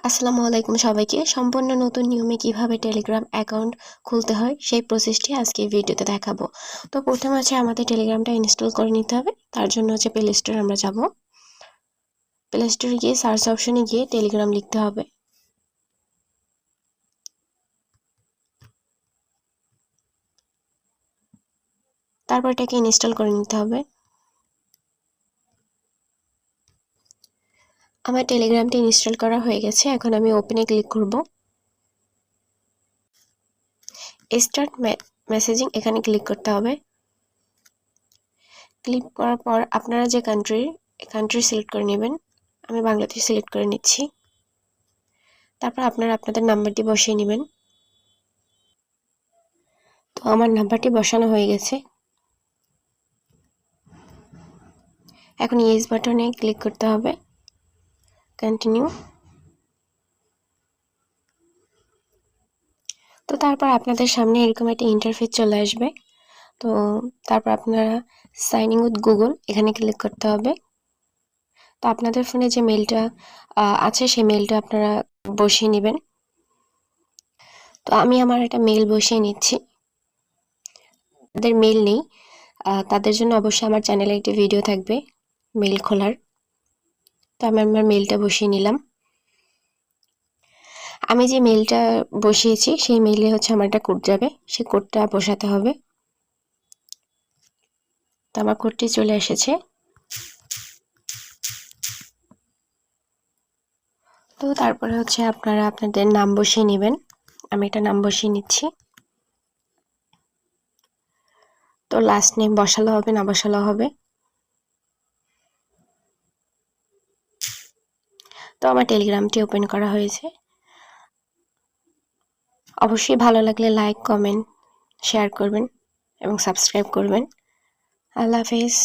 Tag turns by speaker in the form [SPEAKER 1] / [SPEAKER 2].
[SPEAKER 1] আসসালামু আলাইকুম সবাইকে। সম্পূর্ণ নতুন নিয়মে কিভাবে টেলিগ্রাম অ্যাকাউন্ট খুলতে হয় সেই প্রসেসটি আজকে এই ভিডিওতে দেখাবো। তো প্রথমে আমাদের টেলিগ্রামটা ইনস্টল করে নিতে হবে। তার জন্য প্লে স্টোরে আমরা যাব। প্লে স্টোরে গিয়ে সার্চ অপশনে গিয়ে টেলিগ্রাম লিখতে হবে। তারপর এটাকে ইনস্টল করে নিতে হবে। আমার টেলিগ্রামটি ইনস্টল করা হয়ে গেছে। এখন আমি ওপেনে ক্লিক করব। স্টার্ট মেসেজিং এখানে ক্লিক করতে হবে। ক্লিক করার পর আপনারা যে কান্ট্রি সিলেক্ট করে নেবেন। আমি বাংলাদেশ সিলেক্ট করে নিচ্ছি। তারপর আপনারা আপনাদের নাম্বারটি বসিয়ে নেবেন। তো আমার নাম্বারটি বসানো হয়ে গেছে। এখন ইয়েস বাটনে ক্লিক করতে হবে। কন্টিনিউ। তো তারপর আপনাদের সামনে এরকম একটা ইন্টারফেস চলে আসবে। তো তারপর আপনারা সাইন ইন উইথ গুগল এখানে ক্লিক করতে হবে। তো আপনাদের ফোনে যে মেলটা আছে সেই মেলটা আপনারা বসিয়ে নেবেন। তো আমি আমার একটা মেল বসিয়ে নিচ্ছি। যাদের মেল নেই তাদের জন্য অবশ্যই আমার চ্যানেলে একটি ভিডিও থাকবে মেল খোলার। তো আমি আমার মেলটা বসিয়ে নিলাম। আমি যে মেলটা বসিয়েছি সেই মেইলে আমার একটা কোড যাবে, সেই কোডটা বসাতে হবে। তো আমার কোডটি চলে এসেছে। তো তারপরে আপনারা আপনাদের নাম বসিয়ে নেবেন। আমি একটা নাম বসিয়ে নিচ্ছি। তো লাস্ট নেম বসালো হবে না বসালো হবে। তো আমার টেলিগ্রামটি ওপেন করা হয়েছে। অবশ্যই ভালো লাগলে লাইক, কমেন্ট, শেয়ার করবেন এবং সাবস্ক্রাইব করবেন। আল্লাহ হাফেজ।